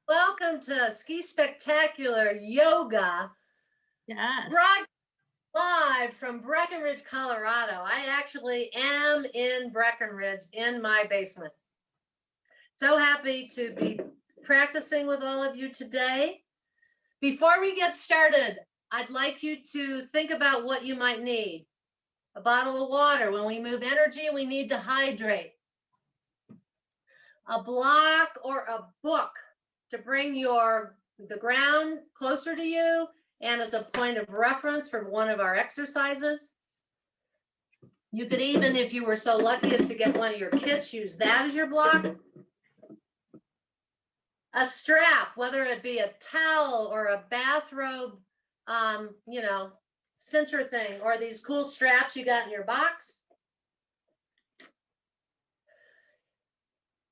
Welcome to Ski Spectacular Yoga, Yes. brought live from Breckenridge, Colorado. I actually am in Breckenridge in my basement. So happy to be practicing with all of you today. Before we get started, I'd like you to think about what you might need. A bottle of water. When we move energy, we need to hydrate. A block or a book to bring the ground closer to you and as a point of reference for one of our exercises. You could even, if you were so lucky as to get one of your kits, use that as your block. A strap, whether it be a towel or a bathrobe, cincher thing, or these cool straps you got in your box.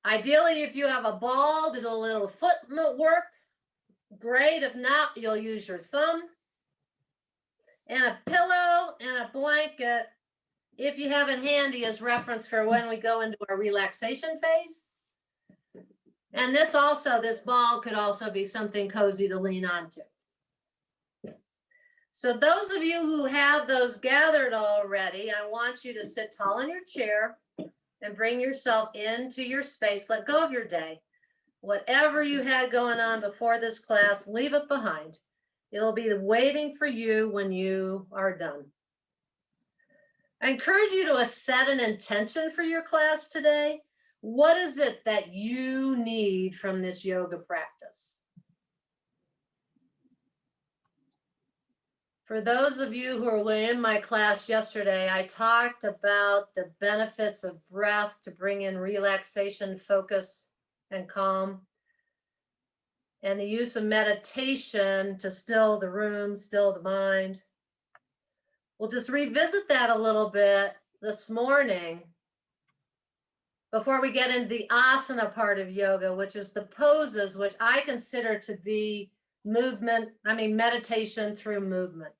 Ideally, if you have a ball to do a little foot work, great. If not, you'll use your thumb. And a pillow and a blanket, if you have it handy, as reference for when we go into our relaxation phase. And this ball could also be something cozy to lean onto. So those of you who have those gathered already, I want you to sit tall in your chair and bring yourself into your space. Let go of your day. Whatever you had going on before this class, leave it behind. It'll be waiting for you when you are done. I encourage you to set an intention for your class today. What is it that you need from this yoga practice? For those of you who were in my class yesterday, I talked about the benefits of breath to bring in relaxation, focus, and calm, and the use of meditation to still the room, still the mind. We'll just revisit that a little bit this morning before we get into the asana part of yoga, which is the poses, which I consider to be meditation through movement.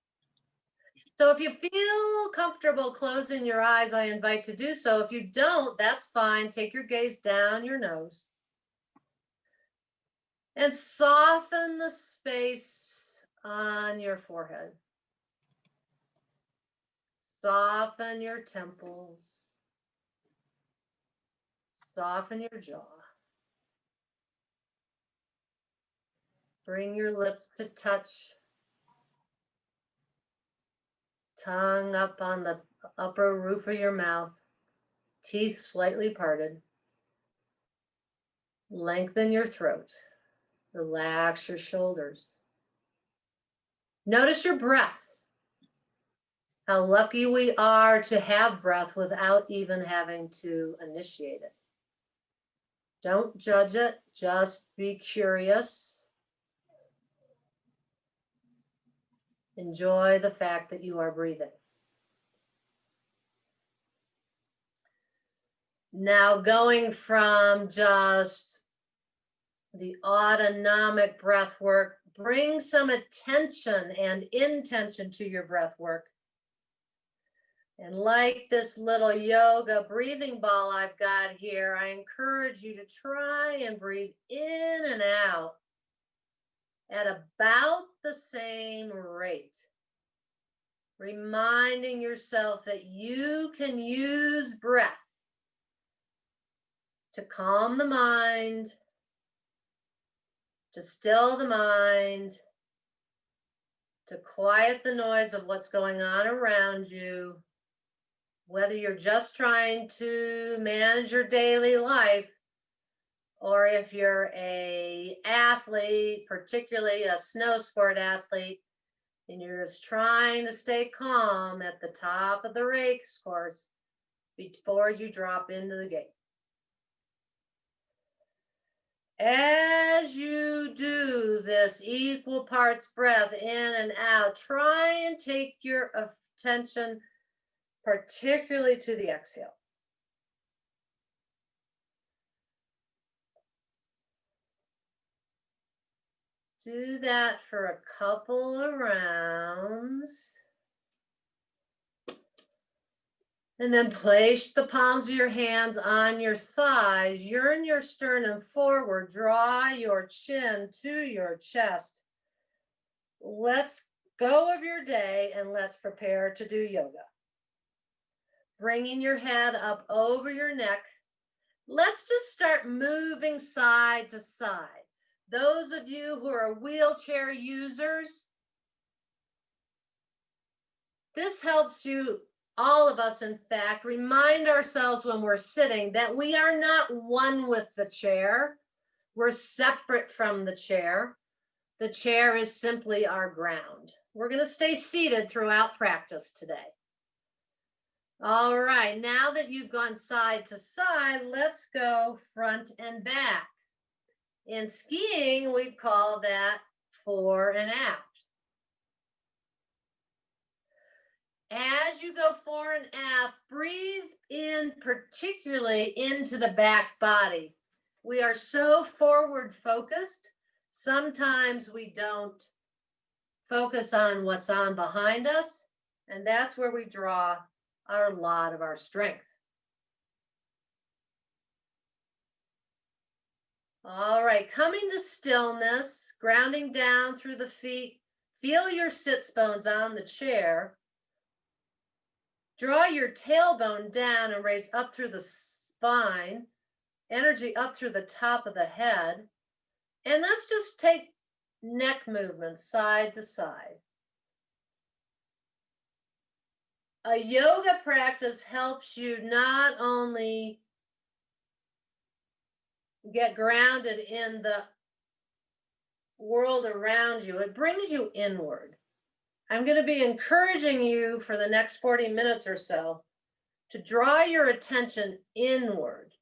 So if you feel comfortable closing your eyes, I invite to do so. If you don't, that's fine. Take your gaze down your nose and soften the space on your forehead. Soften your temples. Soften your jaw. Bring your lips to touch. Tongue up on the upper roof of your mouth. Teeth slightly parted. Lengthen your throat. Relax your shoulders. Notice your breath. How lucky we are to have breath without even having to initiate it. Don't judge it, just be curious. Enjoy the fact that you are breathing. Now going from just the autonomic breath work, bring some attention and intention to your breath work. And like this little yoga breathing ball I've got here, I encourage you to try and breathe in and out at about the same rate. Reminding yourself that you can use breath to calm the mind, to still the mind, to quiet the noise of what's going on around you, whether you're just trying to manage your daily life, or if you're an athlete, particularly a snow sport athlete, and you're just trying to stay calm at the top of the race course before you drop into the gate. As you do this equal parts breath in and out, try and take your attention particularly to the exhale. Do that for a couple of rounds. And then place the palms of your hands on your thighs, yearn your sternum forward, draw your chin to your chest. Let's go of your day and let's prepare to do yoga. Bringing your head up over your neck. Let's just start moving side to side. Those of you who are wheelchair users, this helps you, all of us, in fact, remind ourselves when we're sitting that we are not one with the chair. We're separate from the chair. The chair is simply our ground. We're going to stay seated throughout practice today. All right, now that you've gone side to side, let's go front and back. In skiing, we call that fore and aft. As you go fore and aft, breathe in particularly into the back body. We are so forward focused. Sometimes we don't focus on what's on behind us, and that's where we draw a lot of our strength. All right, coming to stillness, grounding down through the feet. Feel your sits bones on the chair. Draw your tailbone down and raise up through the spine, energy up through the top of the head. And let's just take neck movement side to side. A yoga practice helps you not only get grounded in the world around you, it brings you inward. I'm going to be encouraging you for the next 40 minutes or so to draw your attention inward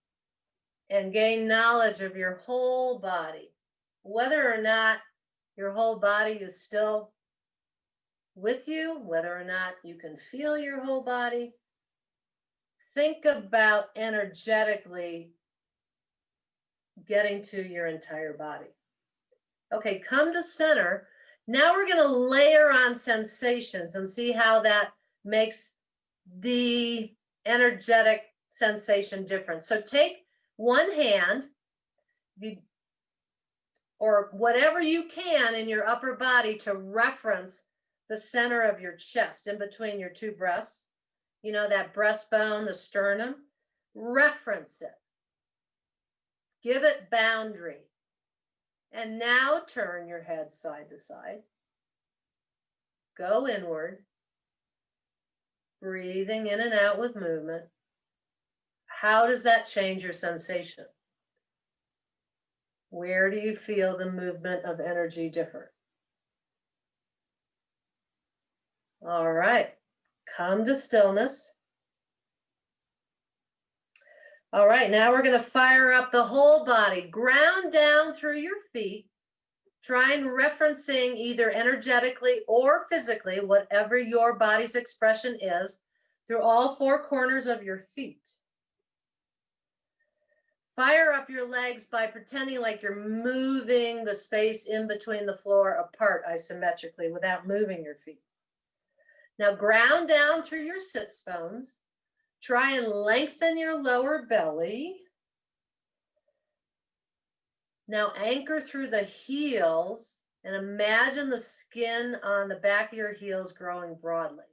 and gain knowledge of your whole body, whether or not your whole body is still with you, whether or not you can feel your whole body. Think about energetically getting to your entire body. Okay, come to center. Now we're going to layer on sensations and see how that makes the energetic sensation different. So take one hand, or whatever you can in your upper body to reference the center of your chest in between your two breasts. You know, that breastbone, the sternum. Reference it. Give it boundary. And now turn your head side to side. Go inward. Breathing in and out with movement. How does that change your sensation? Where do you feel the movement of energy different? All right, come to stillness. All right, now we're going to fire up the whole body. Ground down through your feet. Try and referencing either energetically or physically, whatever your body's expression is, through all four corners of your feet. Fire up your legs by pretending like you're moving the space in between the floor apart isometrically without moving your feet. Now ground down through your sits bones. Try and lengthen your lower belly. Now anchor through the heels and imagine the skin on the back of your heels growing broadly.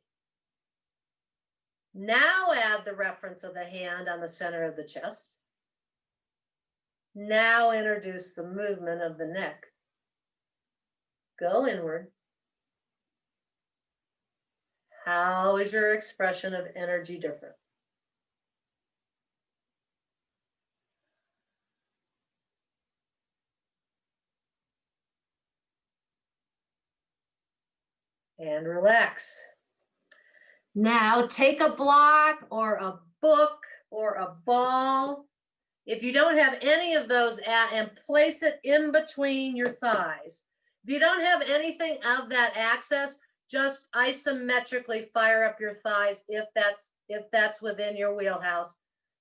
Now add the reference of the hand on the center of the chest. Now introduce the movement of the neck. Go inward. How is your expression of energy different? And relax. Now take a block or a book or a ball. If you don't have any of those, and place it in between your thighs. If you don't have anything of that access, just isometrically fire up your thighs if that's within your wheelhouse,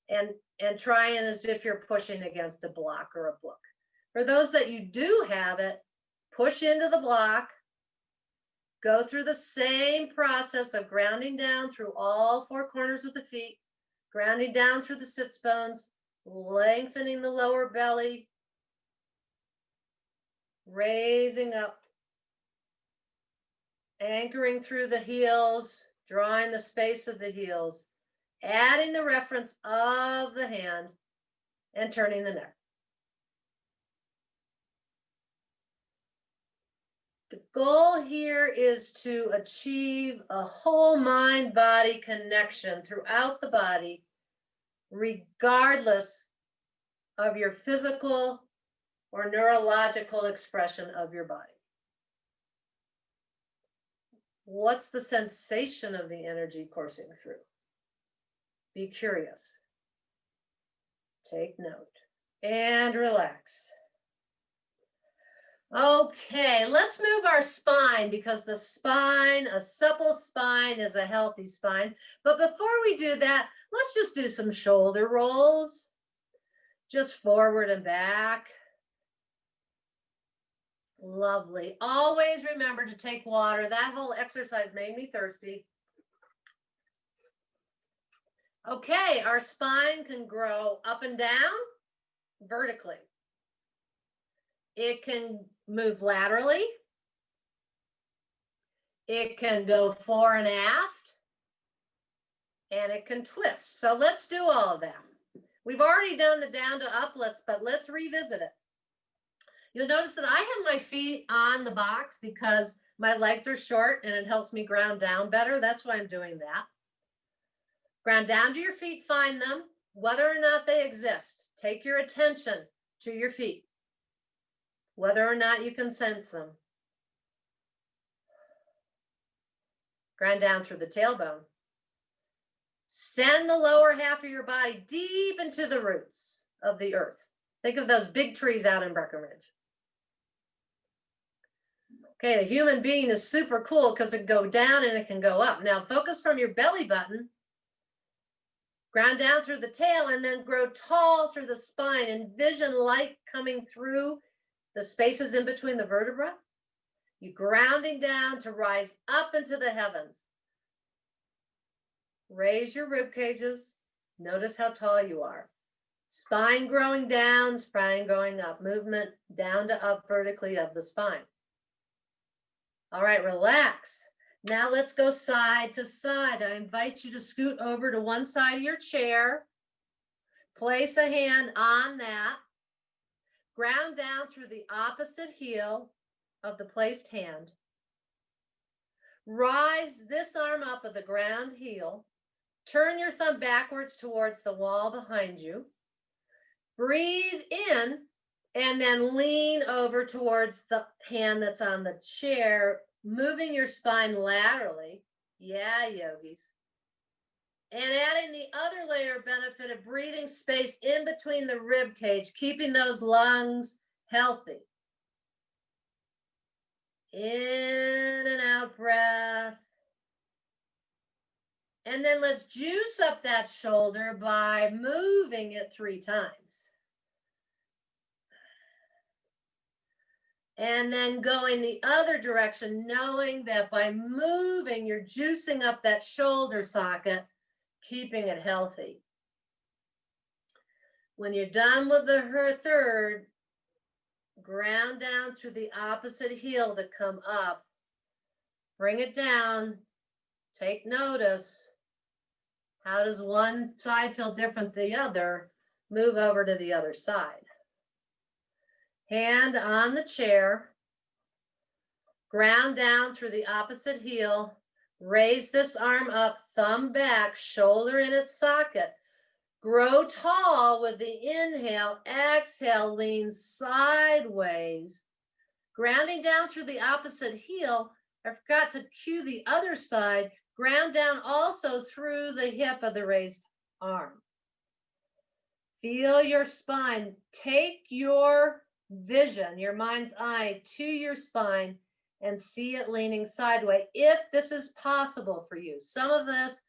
and try and as if you're pushing against a block or a book. For those that you do have it, push into the block. Go through the same process of grounding down through all four corners of the feet, grounding down through the sits bones, lengthening the lower belly, raising up, anchoring through the heels, drawing the space of the heels, adding the reference of the hand, and turning the neck. The goal here is to achieve a whole mind-body connection throughout the body, regardless of your physical or neurological expression of your body. What's the sensation of the energy coursing through? Be curious. Take note and relax. Okay, let's move our spine, because the spine, a supple spine is a healthy spine. But before we do that, let's just do some shoulder rolls, just forward and back. Lovely. Always remember to take water. That whole exercise made me thirsty. Okay, our spine can grow up and down vertically. It can move laterally. It can go fore and aft. And it can twist. So let's do all of that. We've already done the down to up, but let's revisit it. You'll notice that I have my feet on the box because my legs are short and it helps me ground down better. That's why I'm doing that. Ground down to your feet, find them, whether or not they exist. Take your attention to your feet, whether or not you can sense them. Ground down through the tailbone. Send the lower half of your body deep into the roots of the earth. Think of those big trees out in Breckenridge. Okay, the human being is super cool because it can go down and it can go up. Now focus from your belly button, ground down through the tail, and then grow tall through the spine. Envision light coming through the spaces in between the vertebrae. You're grounding down to rise up into the heavens. Raise your rib cages. Notice how tall you are. Spine growing down, spine going up. Movement down to up vertically of the spine. All right, relax. Now let's go side to side. I invite you to scoot over to one side of your chair. Place a hand on that. Ground down through the opposite heel of the placed hand. Rise this arm up of the ground heel. Turn your thumb backwards towards the wall behind you. Breathe in and then lean over towards the hand that's on the chair, moving your spine laterally. Yeah, yogis. And adding the other layer of benefit of breathing space in between the rib cage, keeping those lungs healthy. In and out breath. And then let's juice up that shoulder by moving it 3 times. And then going the other direction, knowing that by moving, you're juicing up that shoulder socket, keeping it healthy. When you're done with the third, ground down through the opposite heel to come up. Bring it down. Take notice. How does one side feel different than the other? Move over to the other side. Hand on the chair. Ground down through the opposite heel. Raise this arm up, thumb back, shoulder in its socket. Grow tall with the inhale. Exhale, lean sideways. Grounding down through the opposite heel. I forgot to cue the other side. Ground down also through the hip of the raised arm. Feel your spine. Take your vision, your mind's eye, to your spine and see it leaning sideways if this is possible for you. Some of this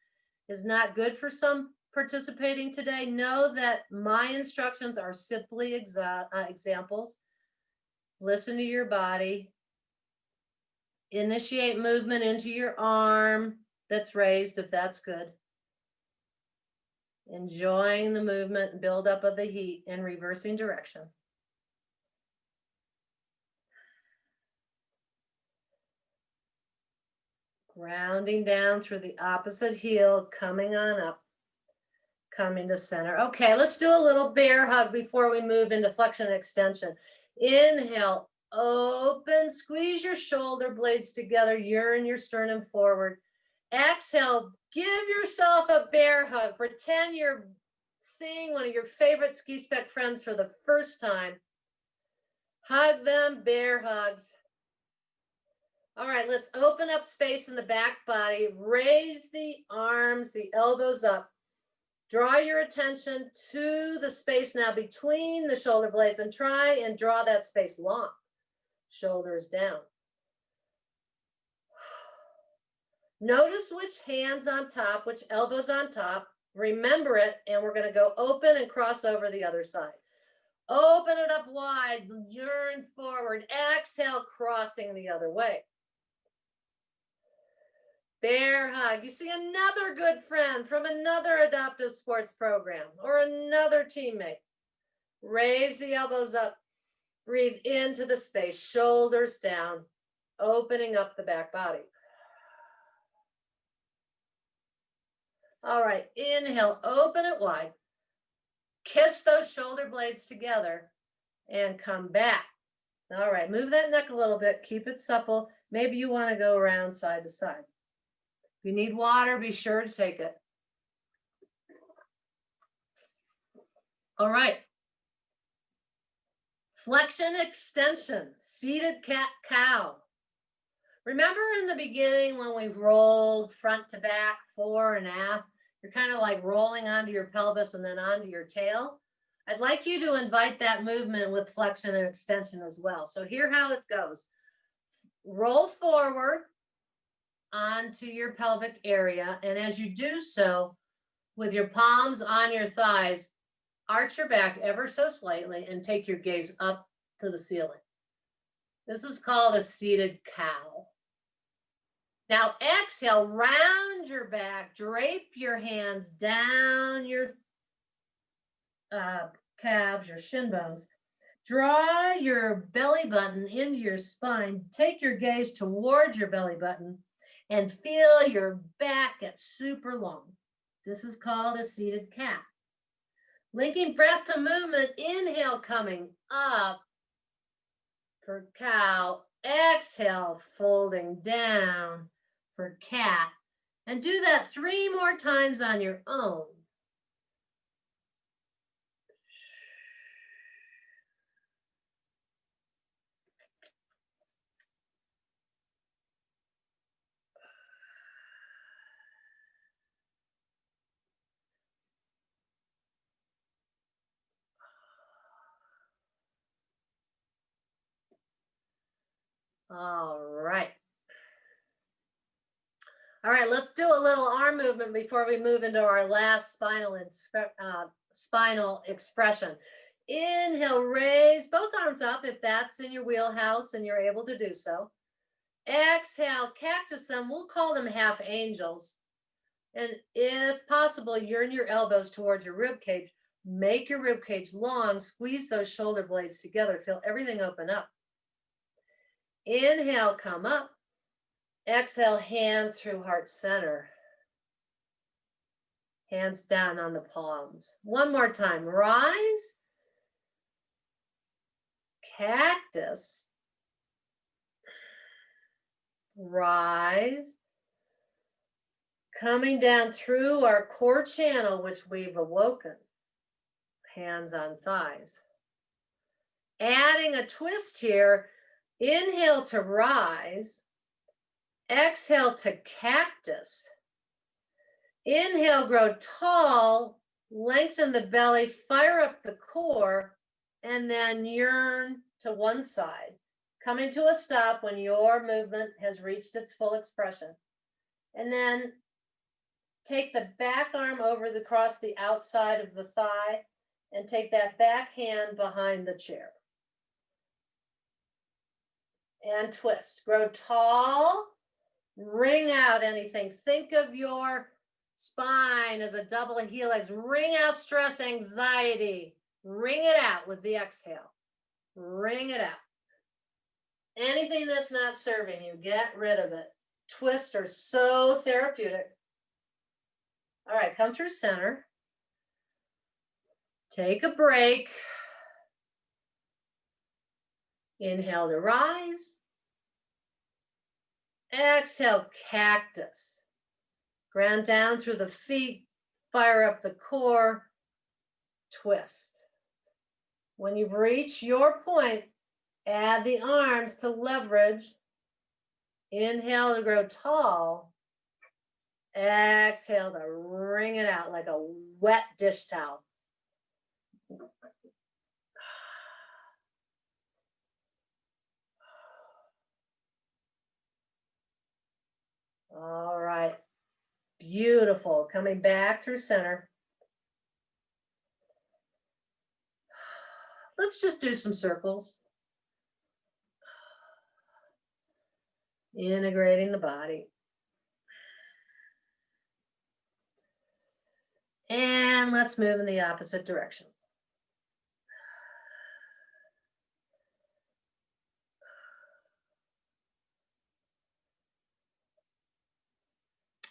is not good for some participating today. Know that my instructions are simply examples. Listen to your body. Initiate movement into your arm that's raised, if that's good. Enjoying the movement and buildup of the heat in reversing direction. Grounding down through the opposite heel, coming on up, coming to center. Okay, let's do a little bear hug before we move into flexion and extension. Inhale, open, squeeze your shoulder blades together, yearn your sternum forward. Exhale, give yourself a bear hug. Pretend you're seeing one of your favorite ski spec friends for the first time. Hug them, bear hugs. All right, let's open up space in the back body. Raise the arms, the elbows up. Draw your attention to the space now between the shoulder blades and try and draw that space long. Shoulders down. Notice which hand's on top, which elbow's on top. Remember it, and we're going to go open and cross over the other side. Open it up wide, yearn forward. Exhale, crossing the other way. Bear hug. You see another good friend from another adaptive sports program or another teammate. Raise the elbows up. Breathe into the space, shoulders down, opening up the back body. All right, inhale, open it wide. Kiss those shoulder blades together and come back. All right, move that neck a little bit. Keep it supple. Maybe you want to go around side to side. If you need water, be sure to take it. All right. Flexion extension, seated cat cow. Remember in the beginning when we rolled front to back, fore and aft? You're kind of like rolling onto your pelvis and then onto your tail. I'd like you to invite that movement with flexion and extension as well. So here's how it goes. Roll forward onto your pelvic area. And as you do so, with your palms on your thighs, arch your back ever so slightly and take your gaze up to the ceiling. This is called a seated cow. Now exhale, round your back, drape your hands down your calves, your shin bones. Draw your belly button into your spine. Take your gaze towards your belly button and feel your back get super long. This is called a seated cat. Linking breath to movement, inhale coming up for cow. Exhale, folding down for cat. And do that 3 more times on your own. All right. All right, let's do a little arm movement before we move into our last spinal expression. Inhale, raise both arms up if that's in your wheelhouse and you're able to do so. Exhale, cactus them. We'll call them half angels. And if possible, yearn your elbows towards your rib cage. Make your rib cage long. Squeeze those shoulder blades together. Feel everything open up. Inhale, come up. Exhale, hands through heart center. Hands down on the palms. One more time. Rise. Cactus. Rise. Coming down through our core channel, which we've awoken. Hands on thighs. Adding a twist here. Inhale to rise. Exhale to cactus. Inhale, grow tall, lengthen the belly, fire up the core, and then yearn to one side, coming to a stop when your movement has reached its full expression. And then take the back arm across the outside of the thigh and take that back hand behind the chair. and twist. Grow tall, ring out anything. Think of your spine as a double helix. Ring out stress, anxiety. Ring it out with the exhale. Ring it out. Anything that's not serving you, get rid of it. Twists are so therapeutic. All right, come through center. Take a break. Inhale to rise. Exhale, cactus. Ground down through the feet. Fire up the core. Twist. When you've reached your point, add the arms to leverage. Inhale to grow tall. Exhale to wring it out like a wet dish towel. All right. Beautiful. Coming back through center. Let's just do some circles. Integrating the body. And let's move in the opposite direction.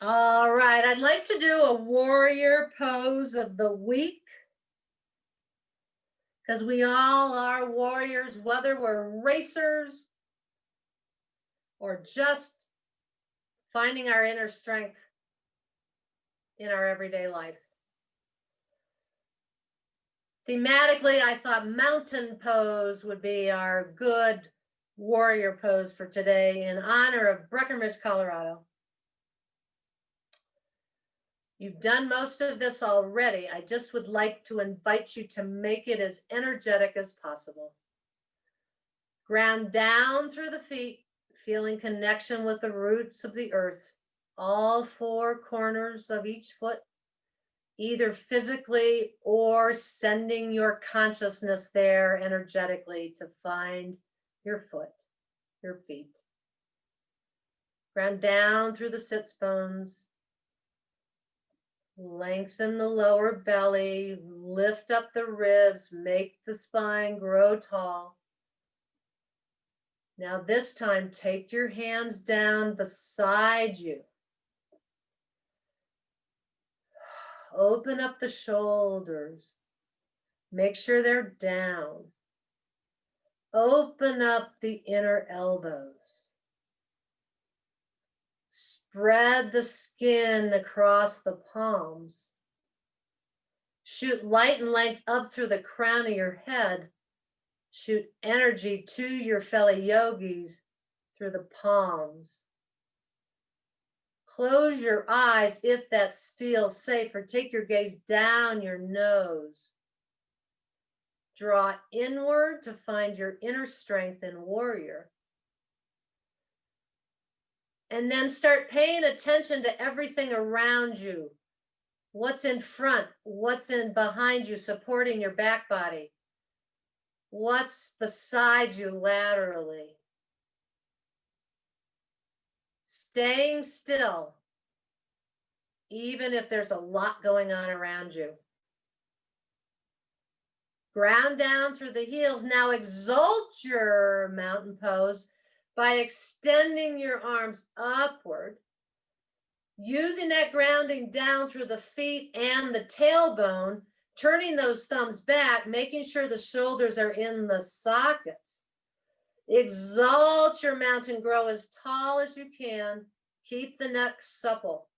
All right, I'd like to do a warrior pose of the week, because we all are warriors, whether we're racers or just finding our inner strength in our everyday life. Thematically, I thought mountain pose would be our good warrior pose for today in honor of Breckenridge, Colorado. You've done most of this already. I just would like to invite you to make it as energetic as possible. Ground down through the feet, feeling connection with the roots of the earth, all four corners of each foot, either physically or sending your consciousness there energetically to find your foot, your feet. Ground down through the sits bones. Lengthen the lower belly, lift up the ribs, make the spine grow tall. Now this time, take your hands down beside you. Open up the shoulders. Make sure they're down. Open up the inner elbows. Spread the skin across the palms. Shoot light and length up through the crown of your head. Shoot energy to your fellow yogis through the palms. Close your eyes if that feels safe, or take your gaze down your nose. Draw inward to find your inner strength in warrior. And then start paying attention to everything around you. What's in front, what's in behind you, supporting your back body. What's beside you laterally. Staying still, even if there's a lot going on around you. Ground down through the heels. Now exalt your mountain pose by extending your arms upward, using that grounding down through the feet and the tailbone, turning those thumbs back, making sure the shoulders are in the sockets. Exalt your mountain, grow as tall as you can, keep the neck supple.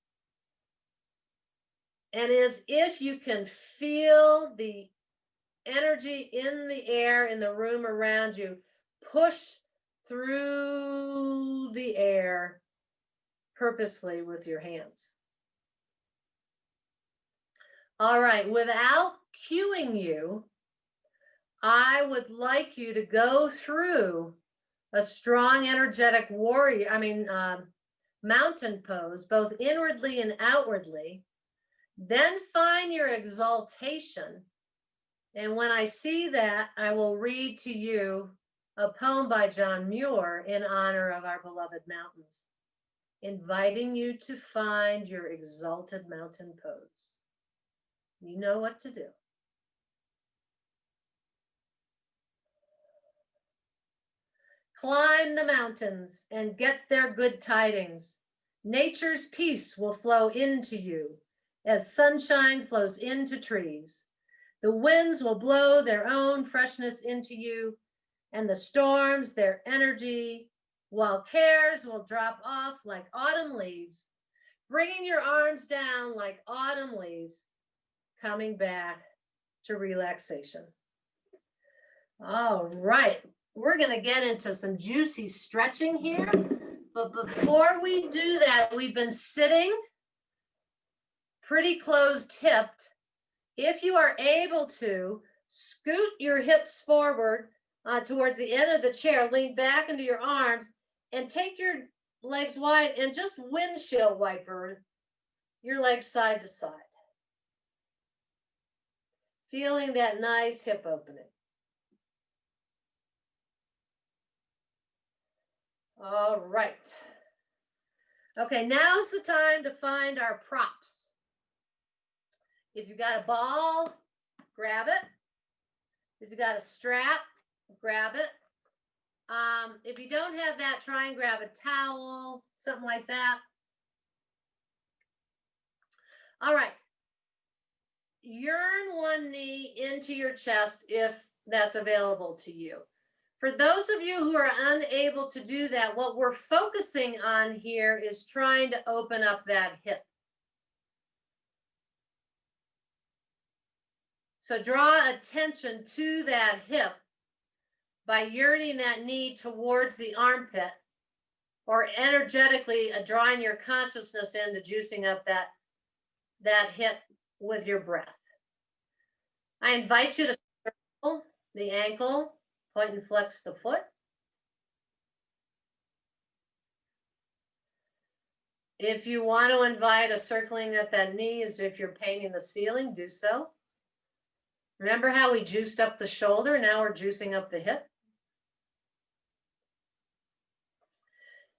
And as if you can feel the energy in the air in the room around you, push through the air purposely with your hands. All right, without cueing you, I would like you to go through a strong, energetic mountain pose, both inwardly and outwardly. Then find your exaltation. And when I see that, I will read to you a poem by John Muir in honor of our beloved mountains, inviting you to find your exalted mountain pose. You know what to do. Climb the mountains and get their good tidings. Nature's peace will flow into you as sunshine flows into trees. The winds will blow their own freshness into you, and the storms their energy, while cares will drop off like autumn leaves, bringing your arms down like autumn leaves, coming back to relaxation. All right, we're going to get into some juicy stretching here. But before we do that, we've been sitting pretty closed-hipped. If you are able to, scoot your hips forward towards the end of the chair, lean back into your arms, and take your legs wide and just windshield wiper your legs side to side. Feeling that nice hip opening. All right. Okay, now's the time to find our props. If you got a ball, grab it. If you got a strap, grab it. If you don't have that, try and grab a towel, something like that. All right. Yearn one knee into your chest if that's available to you. For those of you who are unable to do that, what we're focusing on here is trying to open up that hip. So draw attention to that hip by yearning that knee towards the armpit, or energetically drawing your consciousness into juicing up that hip with your breath. I invite you to circle the ankle, point and flex the foot. If you want to invite a circling at that knee as if you're painting the ceiling, do so. Remember how we juiced up the shoulder? Now we're juicing up the hip.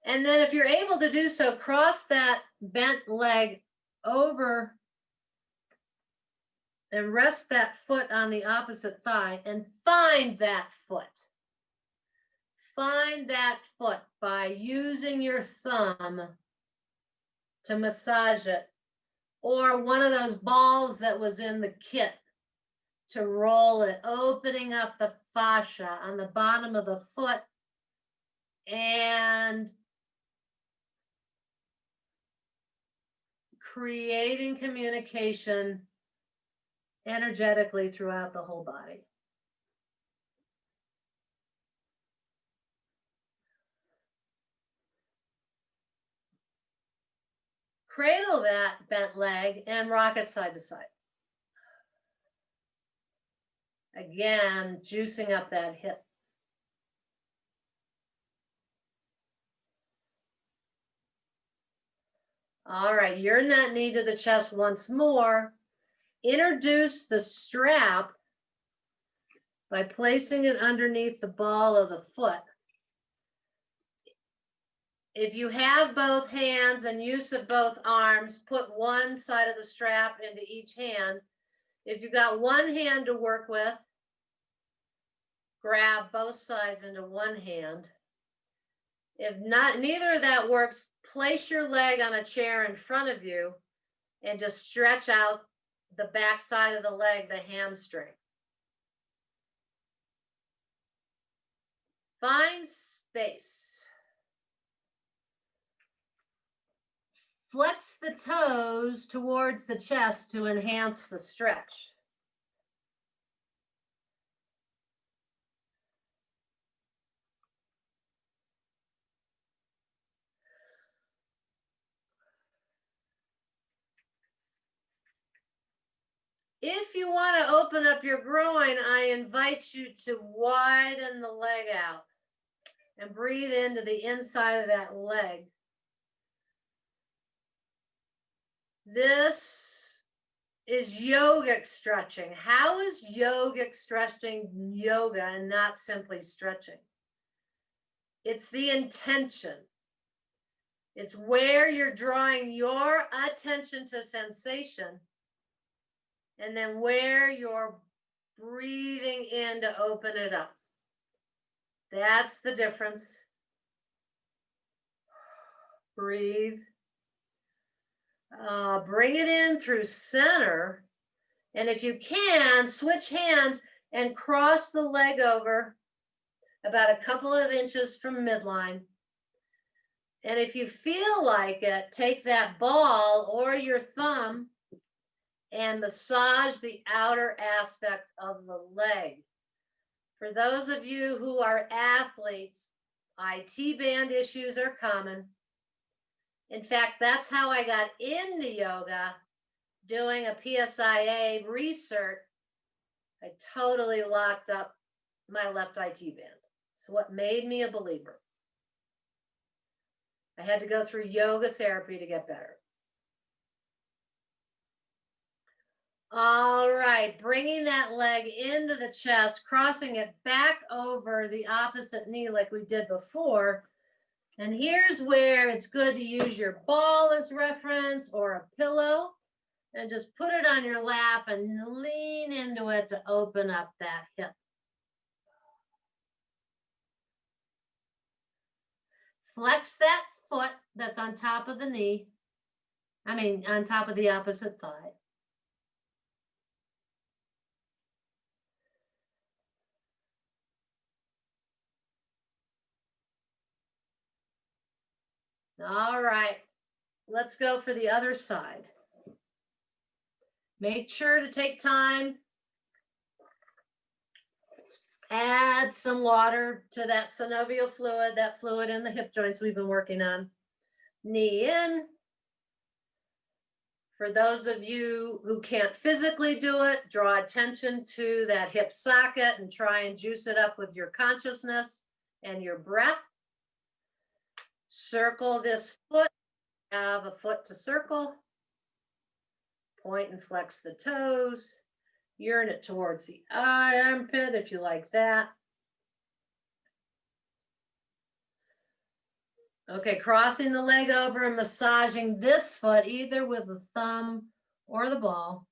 And then if you're able to do so, cross that bent leg over and rest that foot on the opposite thigh and find that foot. Find that foot by using your thumb to massage it, or one of those balls that was in the kit to roll it, opening up the fascia on the bottom of the foot and creating communication energetically throughout the whole body. Cradle that bent leg and rock it side to side. Again, juicing up that hip. All right, yearn that knee to the chest once more. Introduce the strap by placing it underneath the ball of the foot. If you have both hands and use of both arms, put one side of the strap into each hand. If you've got one hand to work with, grab both sides into one hand. If not, neither of that works, place your leg on a chair in front of you and just stretch out the back side of the leg, the hamstring. Find space. Flex the toes towards the chest to enhance the stretch. If you want to open up your groin, I invite you to widen the leg out and breathe into the inside of that leg. This is yogic stretching. How is yogic stretching yoga and not simply stretching? It's the intention. It's where you're drawing your attention to sensation, and then where you're breathing in to open it up. That's the difference. Breathe. Bring it in through center. And if you can, switch hands and cross the leg over about a couple of inches from midline. And if you feel like it, take that ball or your thumb and massage the outer aspect of the leg. For those of you who are athletes, IT band issues are common. In fact, that's how I got into yoga, doing a PSIA research. I totally locked up my left IT band. It's what made me a believer. I had to go through yoga therapy to get better. All right, bringing that leg into the chest, crossing it back over the opposite knee like we did before. And here's where it's good to use your ball as reference or a pillow, and just put it on your lap and lean into it to open up that hip. Flex that foot that's on top of the knee. On top of the opposite thigh. All right, let's go for the other side. Make sure to take time. Add some water to that synovial fluid, that fluid in the hip joints we've been working on. Knee in. For those of you who can't physically do it, draw attention to that hip socket and try and juice it up with your consciousness and your breath. Circle this foot. Have a foot to circle. Point and flex the toes. Yearn it towards the armpit if you like that. Okay, crossing the leg over and massaging this foot either with the thumb or the ball.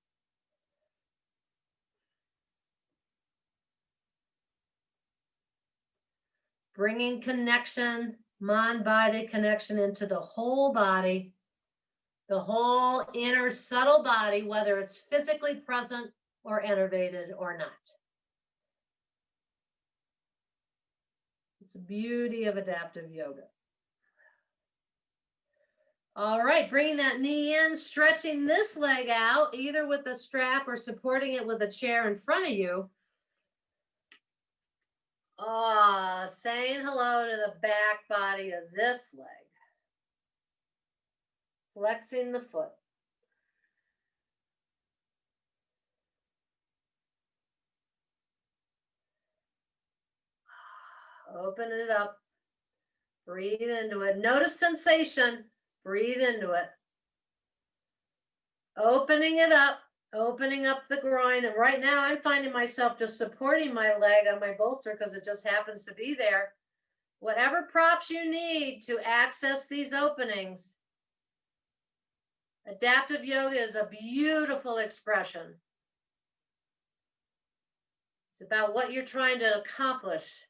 Bringing connection, mind-body connection into the whole body, the whole inner subtle body, whether it's physically present or enervated or not. It's the beauty of adaptive yoga. All right, bringing that knee in, stretching this leg out, either with the strap or supporting it with a chair in front of you. Saying hello to the back body of this leg. Flexing the foot. Open it up. Breathe into it. Notice sensation. Breathe into it. Opening it up, opening up the groin. And right now I'm finding myself just supporting my leg on my bolster because it just happens to be there. Whatever props you need to access these openings. Adaptive yoga is a beautiful expression. It's about what you're trying to accomplish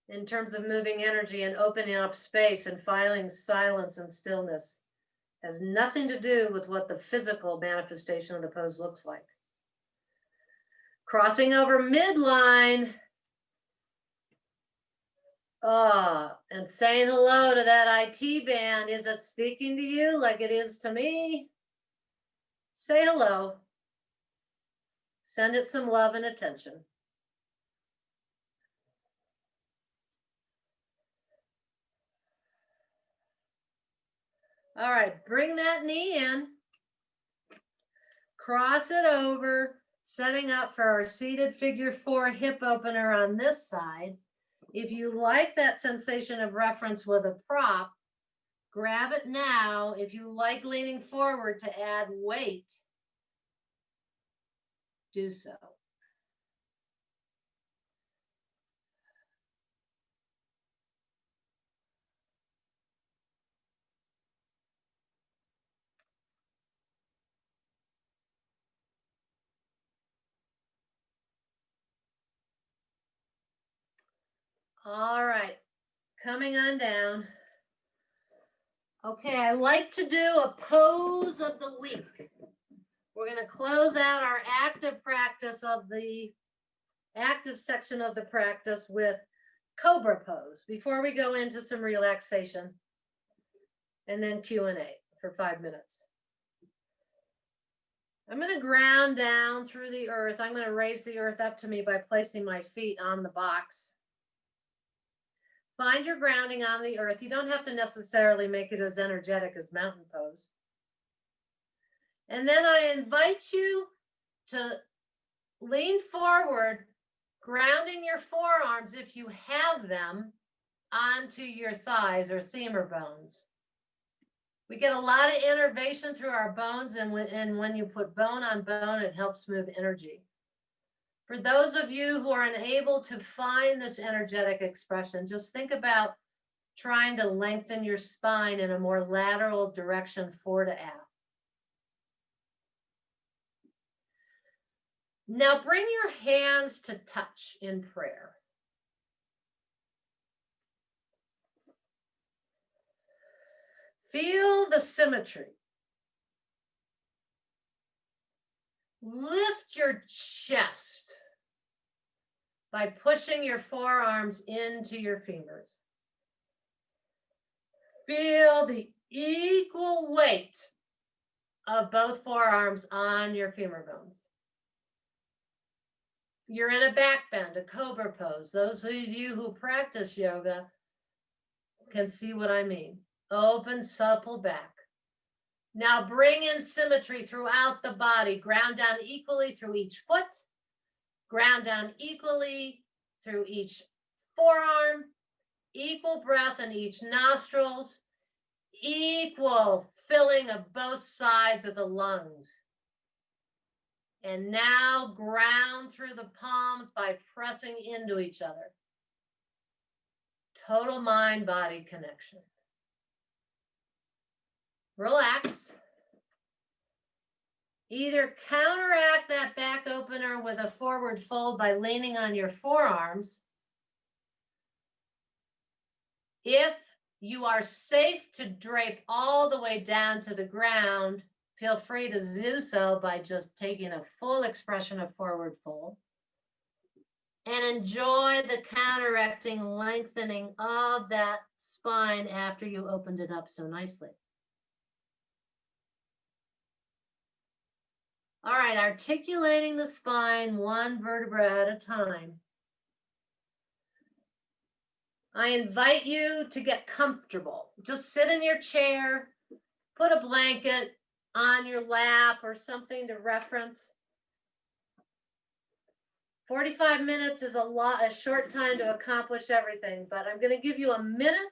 in terms of moving energy and opening up space and finding silence and stillness. It has nothing to do with what the physical manifestation of the pose looks like. Crossing over midline. And saying hello to that IT band. Is it speaking to you like it is to me? Say hello. Send it some love and attention. All right, bring that knee in. Cross it over, setting up for our seated figure 4 hip opener on this side. If you like that sensation of reference with a prop, grab it now. If you like leaning forward to add weight, do so. All right, coming on down. Okay, I like to do a pose of the week. We're going to close out our active practice of the active section of the practice with Cobra pose before we go into some relaxation and then Q&A for 5 minutes. I'm going to ground down through the earth. I'm going to raise the earth up to me by placing my feet on the box. Find your grounding on the earth. You don't have to necessarily make it as energetic as mountain pose. And then I invite you to lean forward, grounding your forearms, if you have them, onto your thighs or femur bones. We get a lot of innervation through our bones, and when you put bone on bone, it helps move energy. For those of you who are unable to find this energetic expression, just think about trying to lengthen your spine in a more lateral direction, fore to aft. Now bring your hands to touch in prayer. Feel the symmetry. Lift your chest by pushing your forearms into your femurs. Feel the equal weight of both forearms on your femur bones. You're in a back bend, a cobra pose. Those of you who practice yoga can see what I mean. Open, supple back. Now bring in symmetry throughout the body. Ground down equally through each foot. Ground down equally through each forearm. Equal breath in each nostrils. Equal filling of both sides of the lungs. And now ground through the palms by pressing into each other. Total mind-body connection. Relax. Either counteract that back opener with a forward fold by leaning on your forearms. If you are safe to drape all the way down to the ground, feel free to do so by just taking a full expression of forward fold. And enjoy the counteracting lengthening of that spine after you opened it up so nicely. All right, articulating the spine one vertebra at a time. I invite you to get comfortable. Just sit in your chair, put a blanket on your lap or something to reference. 45 minutes is a short time to accomplish everything, but I'm going to give you a minute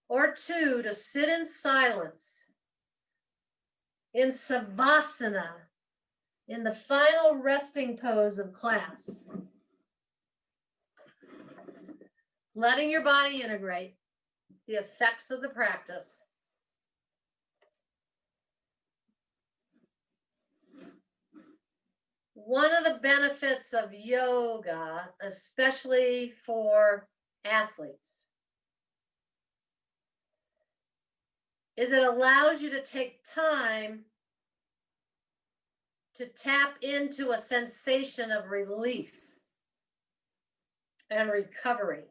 or two to sit in silence, in Savasana, in the final resting pose of class. Letting your body integrate the effects of the practice. One of the benefits of yoga, especially for athletes, is it allows you to take time to tap into a sensation of relief and recovery.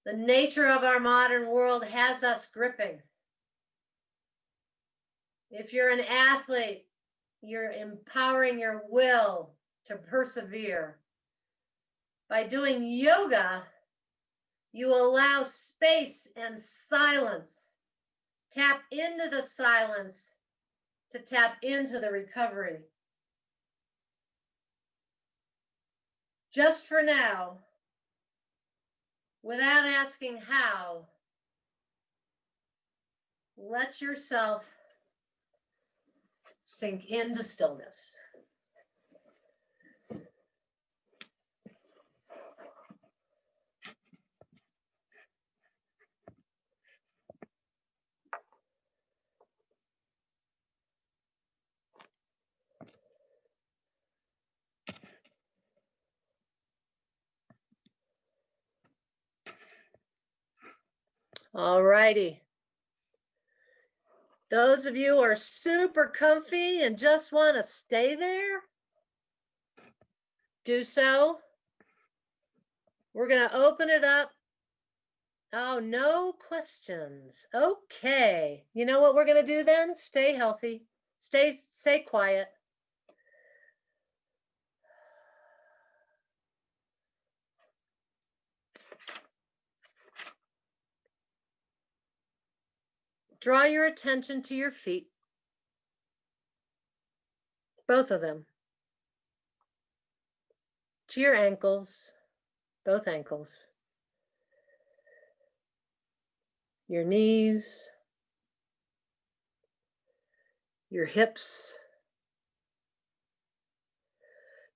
The nature of our modern world has us gripping. If you're an athlete, you're empowering your will to persevere. By doing yoga, you allow space and silence. Tap into the silence to tap into the recovery. Just for now, without asking how, let yourself sink into stillness. All righty. Those of you who are super comfy and just want to stay there, do so. We're going to open it up. Oh, no questions. Okay. You know what we're going to do then? Stay healthy. Stay quiet. Draw your attention to your feet. Both of them. To your ankles, both ankles. Your knees, your hips.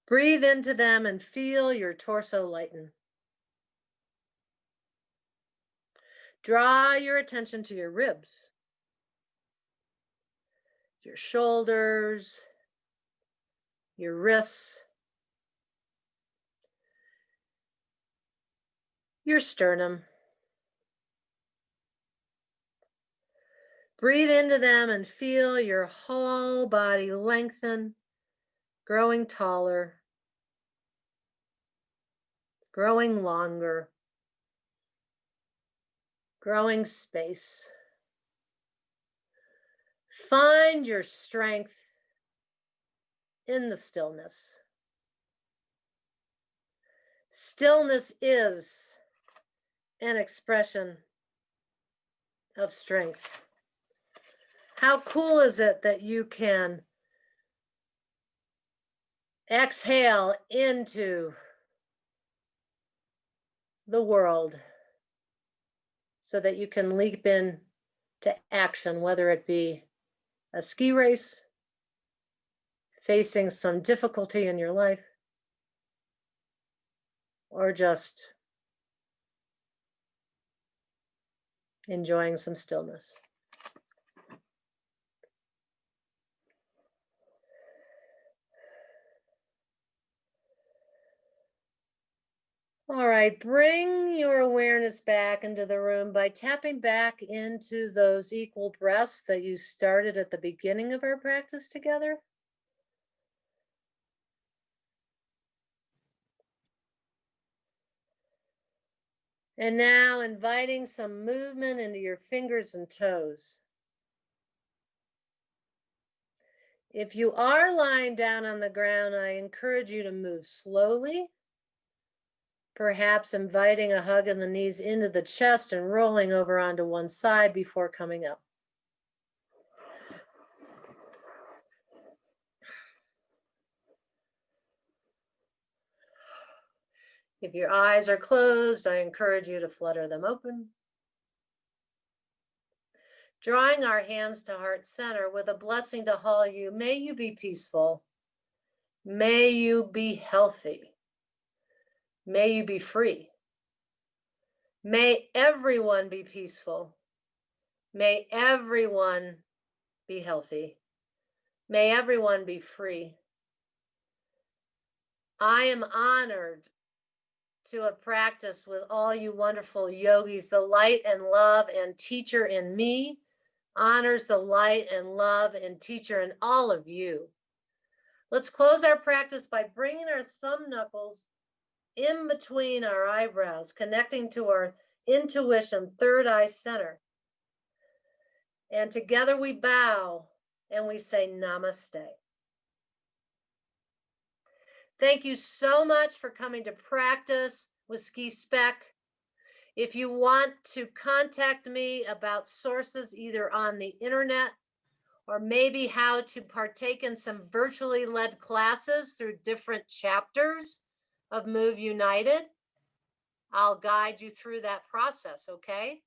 Breathe into them and feel your torso lighten. Draw your attention to your ribs, your shoulders, your wrists, your sternum. Breathe into them and feel your whole body lengthen, growing taller, growing longer, growing space. Find your strength in the stillness. Stillness is an expression of strength. How cool is it that you can exhale into the world so that you can leap into action, whether it be a ski race, facing some difficulty in your life, or just enjoying some stillness. All right, bring your awareness back into the room by tapping back into those equal breaths that you started at the beginning of our practice together. And now inviting some movement into your fingers and toes. If you are lying down on the ground, I encourage you to move slowly, perhaps inviting a hug in the knees into the chest and rolling over onto one side before coming up. If your eyes are closed, I encourage you to flutter them open. Drawing our hands to heart center with a blessing to all you. May you be peaceful. May you be healthy. May you be free. May everyone be peaceful. May everyone be healthy. May everyone be free. I am honored to have practiced with all you wonderful yogis. The light and love and teacher in me honors the light and love and teacher in all of you. Let's close our practice by bringing our thumb knuckles in between our eyebrows, connecting to our intuition, third eye center. And together we bow and we say namaste. Thank you so much for coming to practice with Ski Spec. If you want to contact me about sources either on the internet or maybe how to partake in some virtually led classes through different chapters of Move United, I'll guide you through that process, okay?